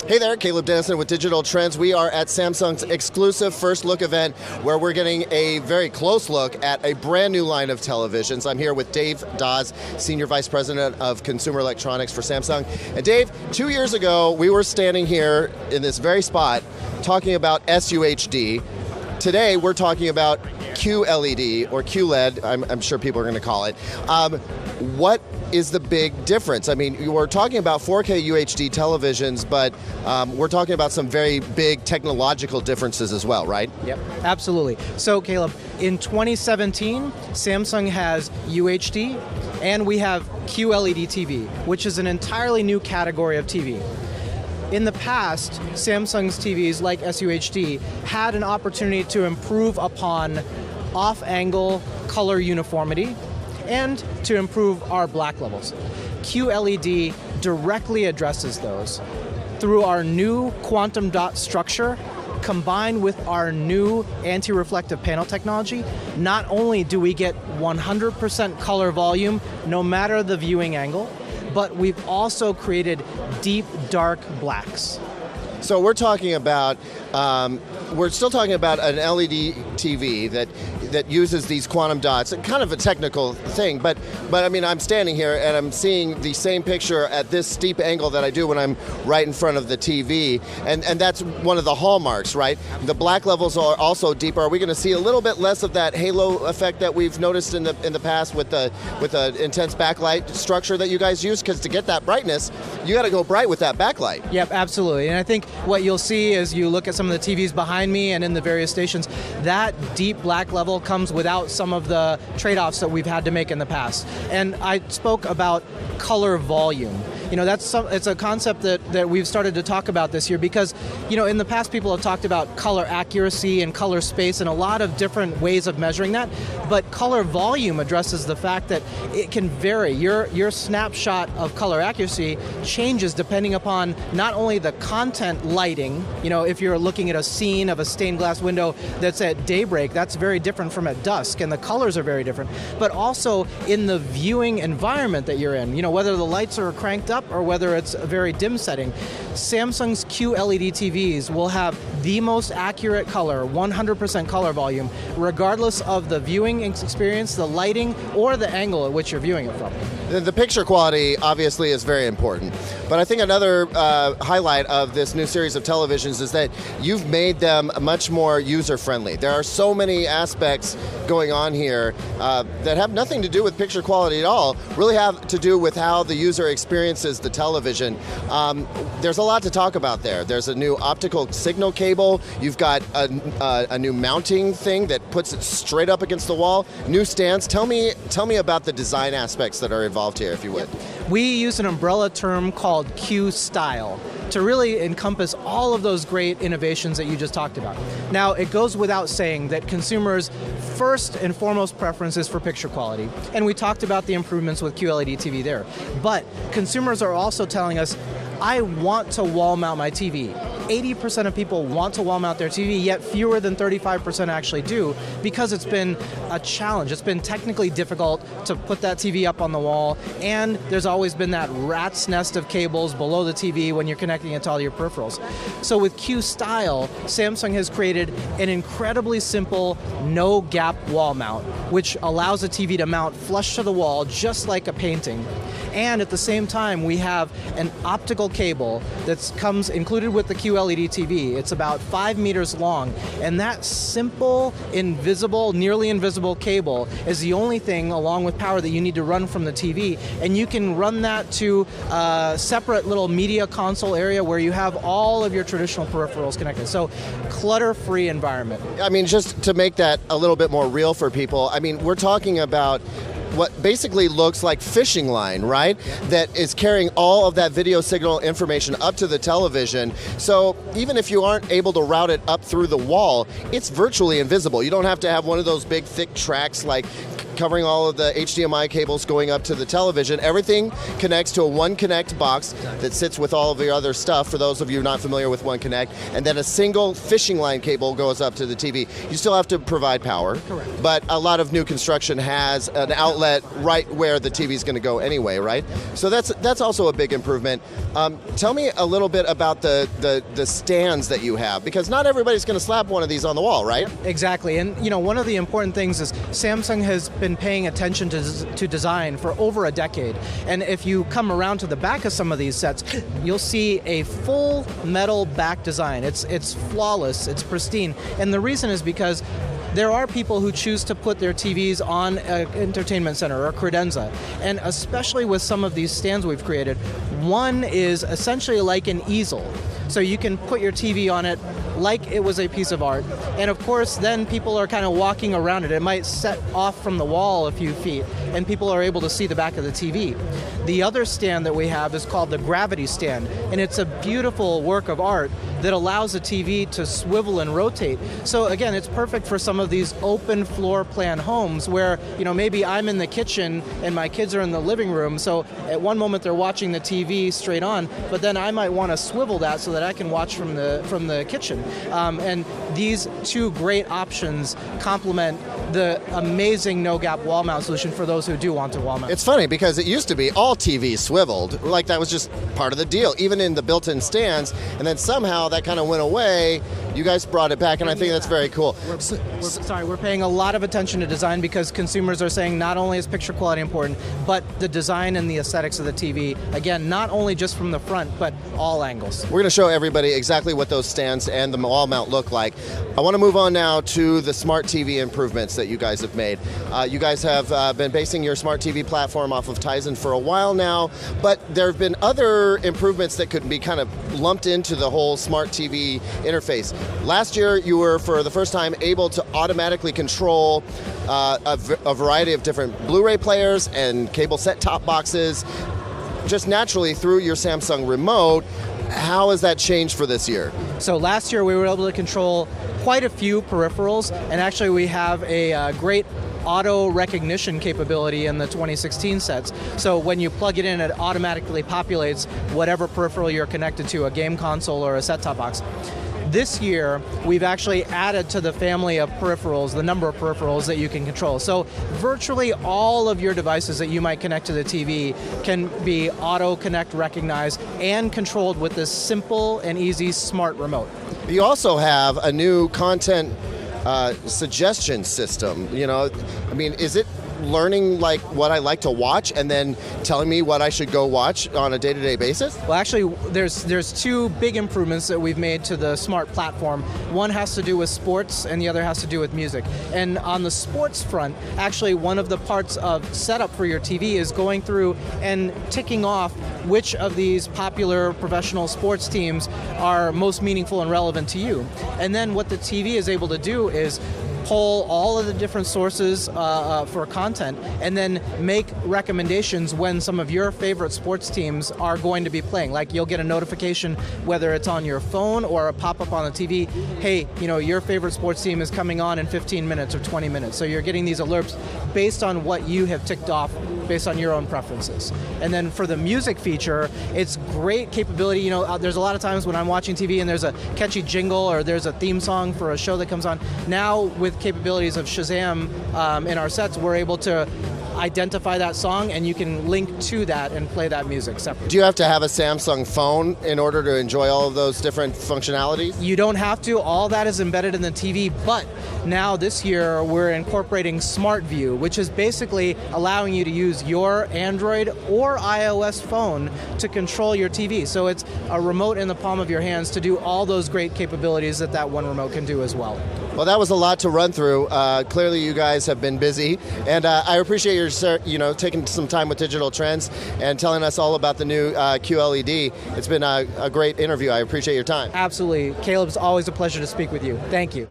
Hey there, Caleb Dennison with Digital Trends. We are at Samsung's exclusive First Look event where we're getting a very close look at a brand new line of televisions. I'm here with Dave Dawes, Senior Vice President of Consumer Electronics for Samsung. And Dave, 2 years ago, we were standing here in this very spot talking about SUHD. Today, we're talking about QLED, or QLED, I'm sure people are going to call it. What is the big difference? I mean, we're talking about 4K UHD televisions, but we're talking about some very big technological differences as well, right? Yep, absolutely. So, Caleb, in 2017, Samsung has UHD, and we have QLED TV, which is an entirely new category of TV. In the past, Samsung's TVs, like SUHD, had an opportunity to improve upon off-angle color uniformity and to improve our black levels. QLED directly addresses those. Through our new quantum dot structure, combined with our new anti-reflective panel technology, not only do we get 100% color volume, no matter the viewing angle, but we've also created deep, dark blacks. So we're talking about, we're still talking about an LED TV that uses these quantum dots. Kind of a technical thing, but I mean, I'm standing here and I'm seeing the same picture at this steep angle that I do when I'm right in front of the TV, and that's one of the hallmarks, right? The black levels are also deeper. Are we going to see a little bit less of that halo effect that we've noticed in the past with the intense backlight structure that you guys use? Because to get that brightness, you got to go bright with that backlight. Yep, absolutely. And I think what you'll see as you look at some of the TVs behind me and in the various stations, that deep black level comes without some of the trade-offs that we've had to make in the past. And I spoke about color volume. You know, it's a concept that we've started to talk about this year because, you know, in the past people have talked about color accuracy and color space and a lot of different ways of measuring that, but color volume addresses the fact that it can vary. Your snapshot of color accuracy changes depending upon not only the content lighting, you know, if you're looking at a scene of a stained glass window that's at daybreak, that's very different from at dusk, and the colors are very different, but also in the viewing environment that you're in, you know, whether the lights are cranked up or whether it's a very dim setting. Samsung's QLED TVs will have the most accurate color, 100% color volume, regardless of the viewing experience, the lighting, or the angle at which you're viewing it from. The picture quality obviously is very important, but I think another highlight of this new series of televisions is that you've made them much more user-friendly. There are so many aspects going on here that have nothing to do with picture quality at all, really have to do with how the user experiences the television. There's a lot to talk about there. There's a new optical signal cable. You've got a new mounting thing that puts it straight up against the wall. New stands. Tell me about the design aspects that are involved here, if you would. We use an umbrella term called Q-Style to really encompass all of those great innovations that you just talked about. Now, it goes without saying that consumers' first and foremost preference is for picture quality, and we talked about the improvements with QLED TV there. But consumers are also telling us, I want to wall mount my TV. 80% of people want to wall mount their TV, yet fewer than 35% actually do, because it's been a challenge. It's been technically difficult to put that TV up on the wall, and there's always been that rat's nest of cables below the TV when you're connecting it to all your peripherals. So with Q-Style, Samsung has created an incredibly simple no-gap wall mount, which allows a TV to mount flush to the wall just like a painting. And at the same time, we have an optical cable that comes included with the QLED TV. It's about 5 meters long, and that simple, invisible, nearly invisible cable is the only thing, along with power, that you need to run from the TV, and you can run that to a separate little media console area where you have all of your traditional peripherals connected. So, clutter-free environment. I mean, just to make that a little bit more real for people, I mean, we're talking about what basically looks like fishing line, right? That is carrying all of that video signal information up to the television. So even if you aren't able to route it up through the wall, it's virtually invisible. You don't have to have one of those big thick tracks like covering all of the HDMI cables going up to the television. Everything connects to a One Connect box that sits with all of your other stuff, for those of you not familiar with One Connect, and then a single fishing line cable goes up to the TV. You still have to provide power, correct, but a lot of new construction has an outlet right where the TV is going to go anyway, right? So that's also a big improvement. Tell me a little bit about the stands that you have, because not everybody's going to slap one of these on the wall, right? Exactly, and one of the important things is Samsung has been paying attention to design for over a decade, and if you come around to the back of some of these sets, you'll see a full metal back design. It's flawless, it's pristine, and the reason is because there are people who choose to put their TVs on an entertainment center or credenza, and especially with some of these stands we've created, one is essentially like an easel. So you can put your TV on it like it was a piece of art. And of course, then people are kind of walking around it. It might set off from the wall a few feet, and people are able to see the back of the TV. The other stand that we have is called the gravity stand, and it's a beautiful work of art that allows the TV to swivel and rotate. So again, it's perfect for some of these open floor plan homes where, maybe I'm in the kitchen and my kids are in the living room, so at one moment they're watching the TV straight on, but then I might want to swivel that so that I can watch from the kitchen. And these two great options complement the amazing no-gap wall mount solution for those who do want to wall mount. It's funny because it used to be all TVs swiveled, like that was just part of the deal, even in the built-in stands, and then somehow that kind of went away. You guys brought it back, and I think that's very cool. We're paying a lot of attention to design because consumers are saying not only is picture quality important, but the design and the aesthetics of the TV, again, not only just from the front, but all angles. We're going to show everybody exactly what those stands and the wall mount look like. I want to move on now to the smart TV improvements that you guys have made. You guys have been basing your smart TV platform off of Tizen for a while now, but there have been other improvements that could be kind of lumped into the whole smart TV interface. Last year, you were, for the first time, able to automatically control a variety of different Blu-ray players and cable set-top boxes just naturally through your Samsung remote. How has that changed for this year? So last year, we were able to control quite a few peripherals, and actually we have a great auto recognition capability in the 2016 sets. So when you plug it in, it automatically populates whatever peripheral you're connected to, a game console or a set-top box. This year, we've actually added to the family of peripherals, the number of peripherals that you can control. So virtually all of your devices that you might connect to the TV can be auto-connect recognized and controlled with this simple and easy smart remote. You also have a new content suggestion system. Is it learning like what I like to watch and then telling me what I should go watch on a day-to-day basis? Well, actually, there's two big improvements that we've made to the smart platform. One has to do with sports and the other has to do with music. And on the sports front, actually one of the parts of setup for your TV is going through and ticking off which of these popular professional sports teams are most meaningful and relevant to you. And then what the TV is able to do is pull all of the different sources for content and then make recommendations when some of your favorite sports teams are going to be playing. Like you'll get a notification, whether it's on your phone or a pop-up on the TV, hey, your favorite sports team is coming on in 15 minutes or 20 minutes. So you're getting these alerts based on what you have ticked off based on your own preferences. And then for the music feature, it's great capability. There's a lot of times when I'm watching TV and there's a catchy jingle or there's a theme song for a show that comes on. Now with capabilities of Shazam in our sets, we're able to identify that song and you can link to that and play that music separately. Do you have to have a Samsung phone in order to enjoy all of those different functionalities? You don't have to. All that is embedded in the TV, but now this year we're incorporating Smart View, which is basically allowing you to use your Android or iOS phone to control your TV. So it's a remote in the palm of your hands to do all those great capabilities that one remote can do as well. Well, that was a lot to run through. Clearly, you guys have been busy, and I appreciate your taking some time with Digital Trends and telling us all about the new QLED. It's been a great interview. I appreciate your time. Absolutely. Caleb, it's always a pleasure to speak with you. Thank you.